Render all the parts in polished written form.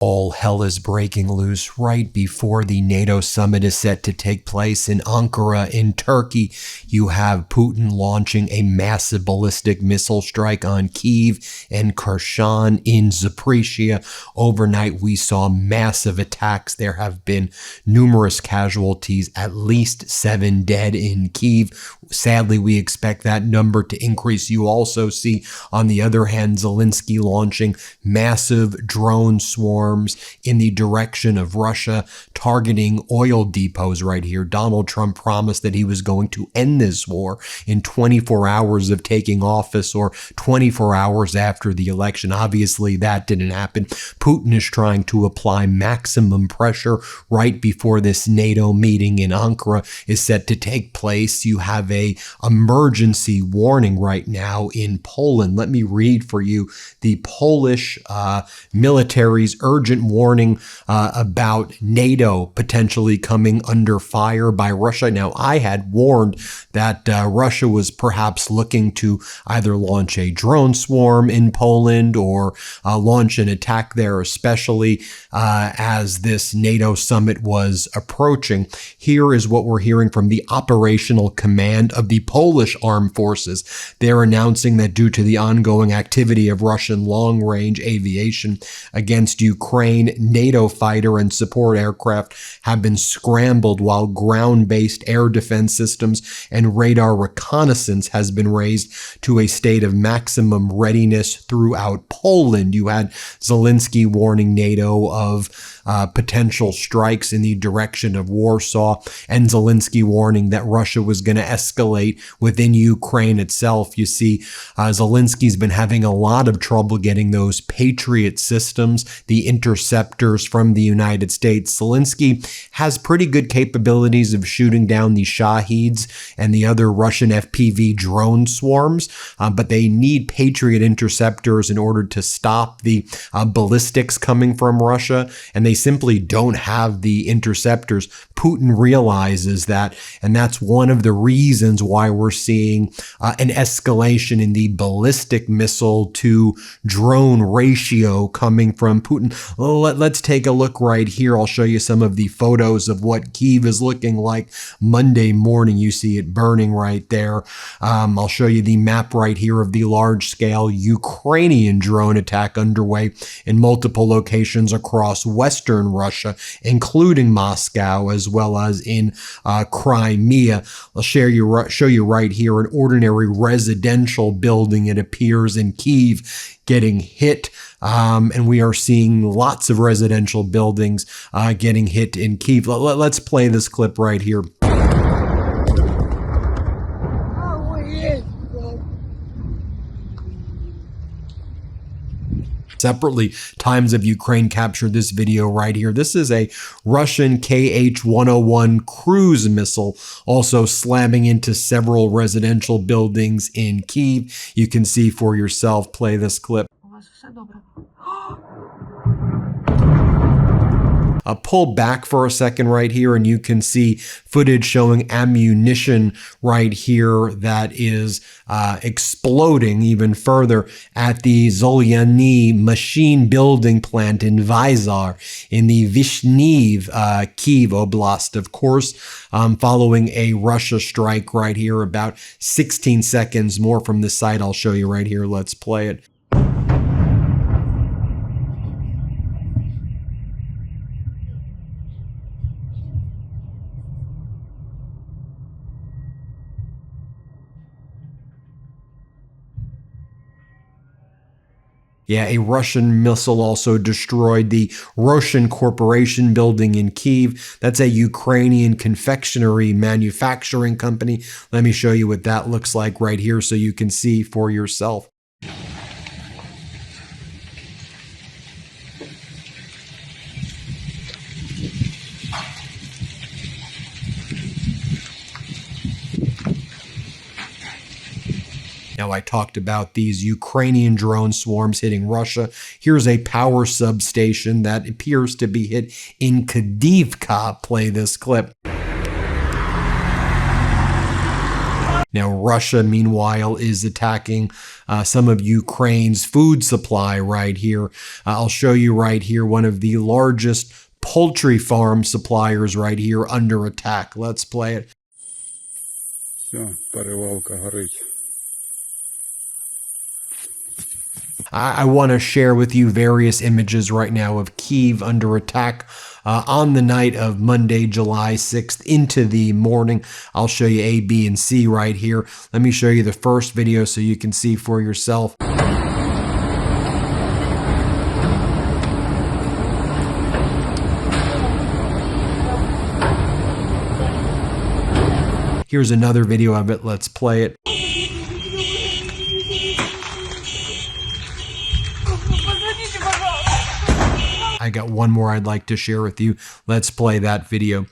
All hell is breaking loose right before the NATO summit is set to take place in Ankara in Turkey. You have Putin launching a massive ballistic missile strike on Kyiv and Kherson in Zaporizhia. Overnight, we saw massive attacks. There have been numerous casualties, at least 7 dead in Kyiv. Sadly, we expect that number to increase. You also see, on the other hand, Zelensky launching massive drone swarms in the direction of Russia, targeting oil depots right here. Donald Trump promised that he was going to end this war in 24 hours of taking office, or 24 hours after the election. Obviously, that didn't happen. Putin is trying to apply maximum pressure right before this NATO meeting in Ankara is set to take place. You have a emergency warning right now in Poland. Let me read for you the Polish military's urgent warning about NATO potentially coming under fire by Russia. Now, I had warned that Russia was perhaps looking to either launch a drone swarm in Poland or launch an attack there, especially as this NATO summit was approaching. Here is what we're hearing from the operational command of the Polish armed forces. They're announcing that due to the ongoing activity of Russian long-range aviation against Ukraine, NATO fighter and support aircraft have been scrambled, while ground-based air defense systems and radar reconnaissance has been raised to a state of maximum readiness throughout Poland. You had Zelensky warning NATO of potential strikes in the direction of Warsaw, and Zelensky warning that Russia was going to escalate within Ukraine itself. You see, Zelensky's been having a lot of trouble getting those Patriot systems, the interceptors from the United States. Zelensky has pretty good capabilities of shooting down the Shahids and the other Russian FPV drone swarms, but they need Patriot interceptors in order to stop the ballistics coming from Russia, and they simply don't have the interceptors. Putin realizes that, and that's one of the reasons why we're seeing an escalation in the ballistic missile to drone ratio coming from Putin. Let's take a look right here. I'll show you some of the photos of what Kyiv is looking like Monday morning. You see it burning right there. I'll show you the map right here of the large-scale Ukrainian drone attack underway in multiple locations across western Russia, including Moscow, as well as in Crimea. I'll show you right here an ordinary residential building, it appears, in Kyiv getting hit. And we are seeing lots of residential buildings getting hit in Kyiv. Let's play this clip right here. Separately, Times of Ukraine captured this video right here. This is a Russian Kh-101 cruise missile, also slamming into several residential buildings in Kyiv. You can see for yourself. Play this clip. Pull back for a second right here, and you can see footage showing ammunition right here that is exploding even further at the Zolyany machine building plant in Vyazar in the Vyshniv, Kyiv Oblast, of course, following a Russia strike right here about 16 seconds more from the site. I'll show you right here. Let's play it. Yeah, a Russian missile also destroyed the Russian Corporation building in Kyiv. That's a Ukrainian confectionery manufacturing company. Let me show you what that looks like right here so you can see for yourself. Now, I talked about these Ukrainian drone swarms hitting Russia. Here's a power substation that appears to be hit in Kadivka. Play this clip. Now, Russia, meanwhile, is attacking some of Ukraine's food supply right here. I'll show you right here one of the largest poultry farm suppliers right here under attack. Let's play it. I want to share with you various images right now of Kyiv under attack on the night of Monday, July 6th into the morning. I'll show you A, B, and C right here. Let me show you the first video so you can see for yourself. Here's another video of it. Let's play it. I got one more I'd like to share with you. Let's play that video.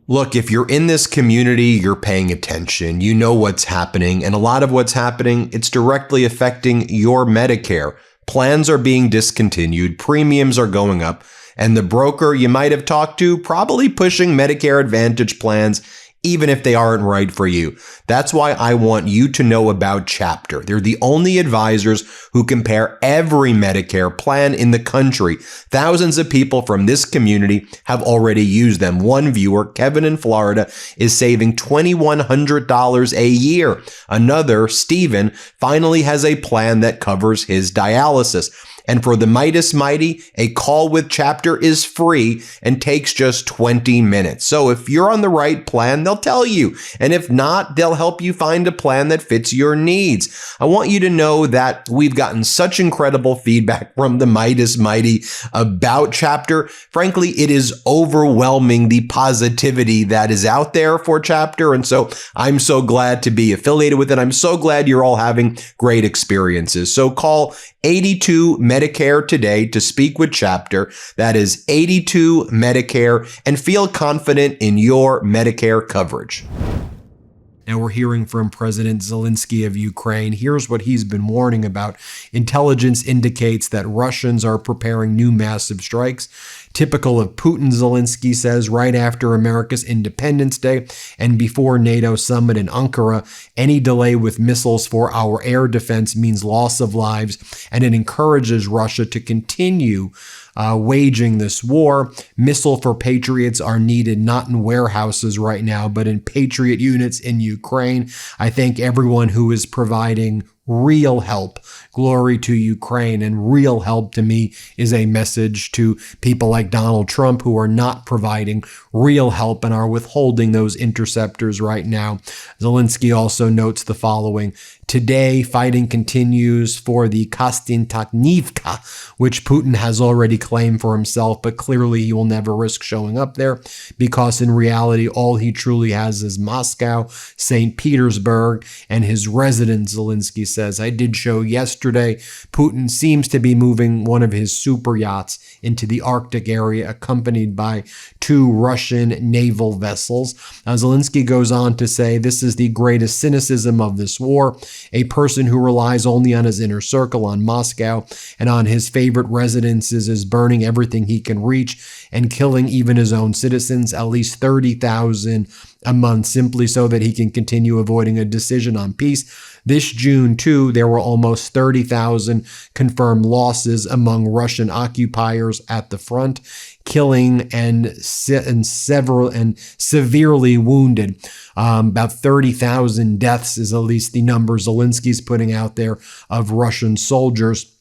Look, if you're in this community, you're paying attention. You know what's happening, and a lot of what's happening, it's directly affecting your Medicare. Plans are being discontinued, premiums are going up, and the broker you might have talked to probably pushing Medicare Advantage plans even if they aren't right for you. That's why I want you to know about Chapter. They're the only advisors who compare every Medicare plan in the country. Thousands of people from this community have already used them. One viewer, Kevin in Florida, is saving $2,100 a year. Another, Steven, finally has a plan that covers his dialysis. And for the Midas Mighty, a call with Chapter is free and takes just 20 minutes. So if you're on the right plan, they'll tell you. And if not, they'll help you find a plan that fits your needs. I want you to know that we've gotten such incredible feedback from the Midas Mighty about Chapter. Frankly, it is overwhelming the positivity that is out there for Chapter. And so I'm so glad to be affiliated with it. I'm so glad you're all having great experiences. So call 82 Medicare today to speak with Chapter. That is 82 Medicare, and feel confident in your Medicare coverage. Now we're hearing from President Zelensky of Ukraine. Here's what he's been warning about. Intelligence indicates that Russians are preparing new massive strikes. Typical of Putin, Zelensky says, right after America's Independence Day and before NATO summit in Ankara, any delay with missiles for our air defense means loss of lives, and it encourages Russia to continue waging this war. Missile for Patriots are needed not in warehouses right now, but in Patriot units in Ukraine. I thank everyone who is providing real help. Glory to Ukraine. And real help to me is a message to people like Donald Trump who are not providing real help and are withholding those interceptors right now. Zelensky also notes the following. Today, fighting continues for the Kostiantynivka, which Putin has already claimed for himself, but clearly he will never risk showing up there because in reality, all he truly has is Moscow, St. Petersburg, and his residence, Zelensky says. I did show yesterday, Putin seems to be moving one of his super yachts into the Arctic area, accompanied by 2 Russian naval vessels. Zelensky goes on to say, this is the greatest cynicism of this war. A person who relies only on his inner circle, on Moscow, and on his favorite residences is burning everything he can reach and killing even his own citizens, at least 30,000 a month, simply so that he can continue avoiding a decision on peace. This June, too, there were almost 30,000 confirmed losses among Russian occupiers at the front, killing and severely wounded. About 30,000 deaths is at least the number Zelensky's putting out there of Russian soldiers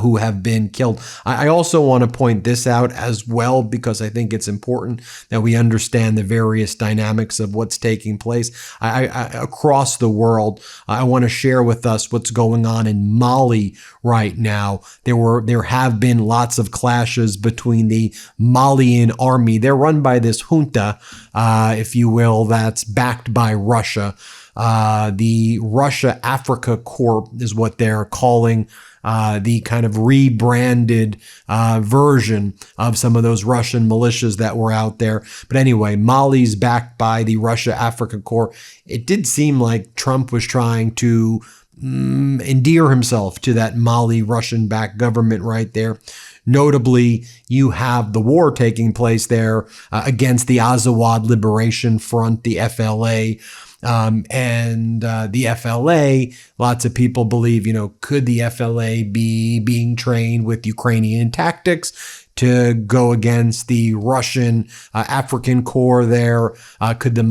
who have been killed. I also want to point this out as well because I think it's important that we understand the various dynamics of what's taking place across the world. I want to share with us what's going on in Mali right now. There have been lots of clashes between the Malian army. They're run by this junta, if you will, that's backed by Russia. The Russia Africa Corps is what they're calling the kind of rebranded version of some of those Russian militias that were out there. But anyway, Mali's backed by the Russia-Africa Corps. It did seem like Trump was trying to endear himself to that Mali Russian-backed government right there. Notably, you have the war taking place there against the Azawad Liberation Front, the FLA. The FLA, lots of people believe, could the FLA be being trained with Ukrainian tactics to go against the Russian African Corps there? Could the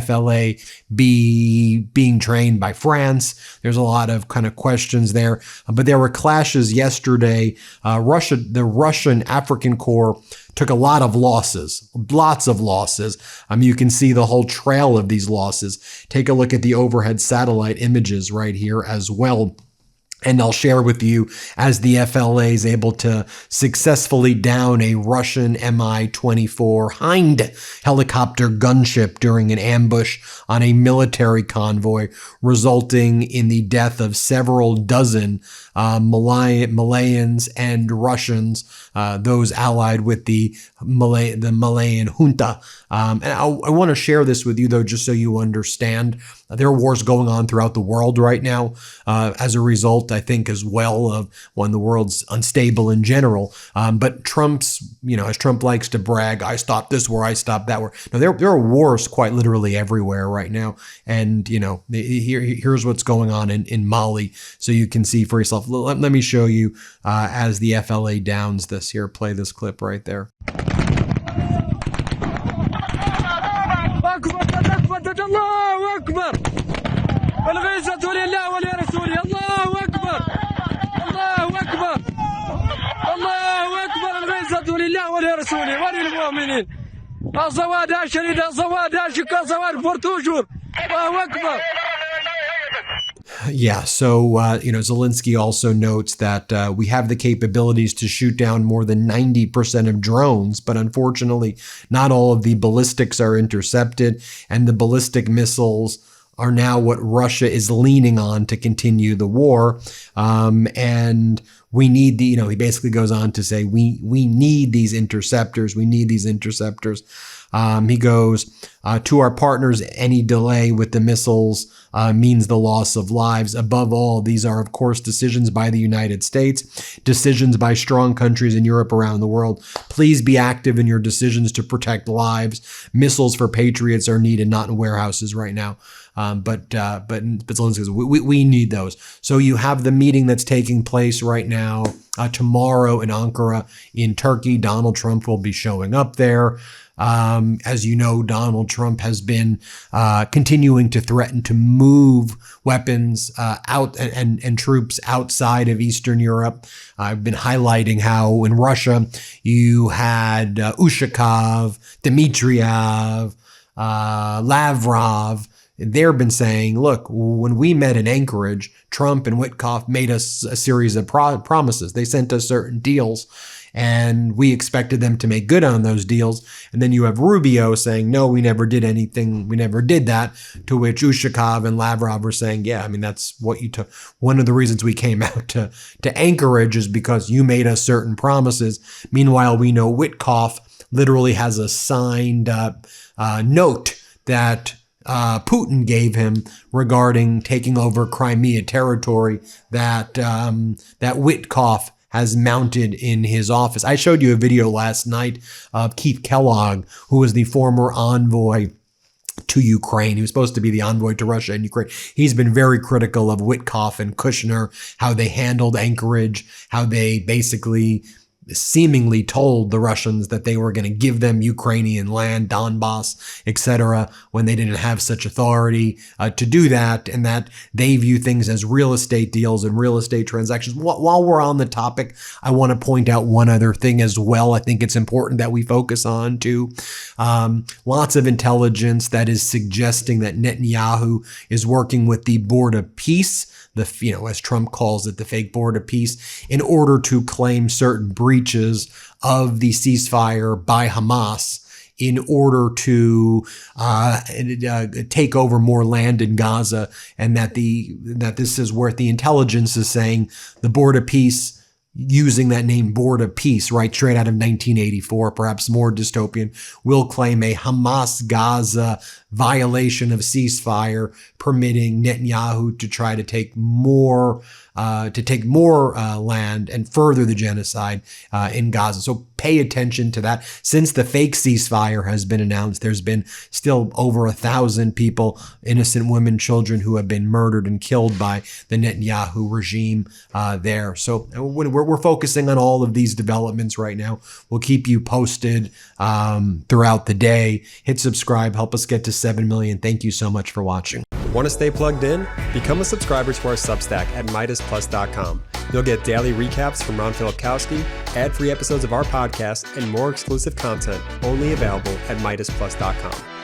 FLA be being trained by France? There's a lot of kind of questions there. But there were clashes yesterday. The Russian African Corps took a lot of losses, lots of losses. You can see the whole trail of these losses. Take a look at the overhead satellite images right here as well. And I'll share with you as the FLA is able to successfully down a Russian Mi-24 Hind helicopter gunship during an ambush on a military convoy, resulting in the death of several dozen Malayans and Russians, those allied with the Malayan junta. And I want to share this with you, though, just so you understand. There are wars going on throughout the world right now as a result, I think, as well, of when the world's unstable in general. But Trump's, as Trump likes to brag, I stopped this war, I stopped that war. No, there are wars quite literally everywhere right now. And, here's what's going on in Mali, so you can see for yourself. Let me show you as the FLA downs this here. Play this clip right there. الله أكبر العزة لله ولرسوله الله أكبر الله أكبر الله أكبر العزة لله ولرسوله وللمؤمنين الزواد شديد الزواد شكا زواد فرتوجور الله أكبر. Yeah, so, Zelensky also notes that we have the capabilities to shoot down more than 90% of drones, but unfortunately, not all of the ballistics are intercepted, and the ballistic missiles are now what Russia is leaning on to continue the war. And we need he basically goes on to say, we need these interceptors. We need these interceptors. He goes, to our partners, any delay with the missiles means the loss of lives. Above all, these are, of course, decisions by the United States, decisions by strong countries in Europe around the world. Please be active in your decisions to protect lives. Missiles for patriots are needed, not in warehouses right now. But Zelensky says, we need those. So you have the meeting that's taking place right now, tomorrow in Ankara in Turkey. Donald Trump will be showing up there. As you know, Donald Trump has been continuing to threaten to move weapons out and troops outside of Eastern Europe. I've been highlighting how in Russia you had Ushakov, Dmitriev, Lavrov. They've been saying, look, when we met in Anchorage, Trump and Witkoff made us a series of promises. They sent us certain deals, and we expected them to make good on those deals. And then you have Rubio saying, no, we never did anything. We never did that. To which Ushakov and Lavrov were saying, yeah, that's what you took. One of the reasons we came out to Anchorage is because you made us certain promises. Meanwhile, we know Witkoff literally has a signed note that Putin gave him regarding taking over Crimea territory that Witkoff has mounted in his office. I showed you a video last night of Keith Kellogg, who was the former envoy to Ukraine. He was supposed to be the envoy to Russia and Ukraine. He's been very critical of Witkoff and Kushner, how they handled Anchorage, how they basically seemingly told the Russians that they were going to give them Ukrainian land, Donbass, etc., when they didn't have such authority to do that, and that they view things as real estate deals and real estate transactions. While we're on the topic, I want to point out one other thing as well. I think it's important that we focus on too. Lots of intelligence that is suggesting that Netanyahu is working with the Board of Peace, as Trump calls it, the fake Board of Peace, in order to claim certain breaches of the ceasefire by Hamas in order to take over more land in Gaza, and that this is where the intelligence is saying the Board of Peace, using that name Board of Peace, right, straight out of 1984, perhaps more dystopian, will claim a Hamas Gaza violation of ceasefire, permitting Netanyahu to try to take more land and further the genocide in Gaza. So pay attention to that. Since the fake ceasefire has been announced, there's been still over 1,000 people, innocent women, children, who have been murdered and killed by the Netanyahu regime there. So we're focusing on all of these developments right now. We'll keep you posted throughout the day. Hit subscribe, help us get to 7 million. Thank you so much for watching. Want to stay plugged in? Become a subscriber to our Substack at MeidasPlus.com. You'll get daily recaps from Ron Filipkowski, ad-free episodes of our podcast, and more exclusive content only available at MeidasPlus.com.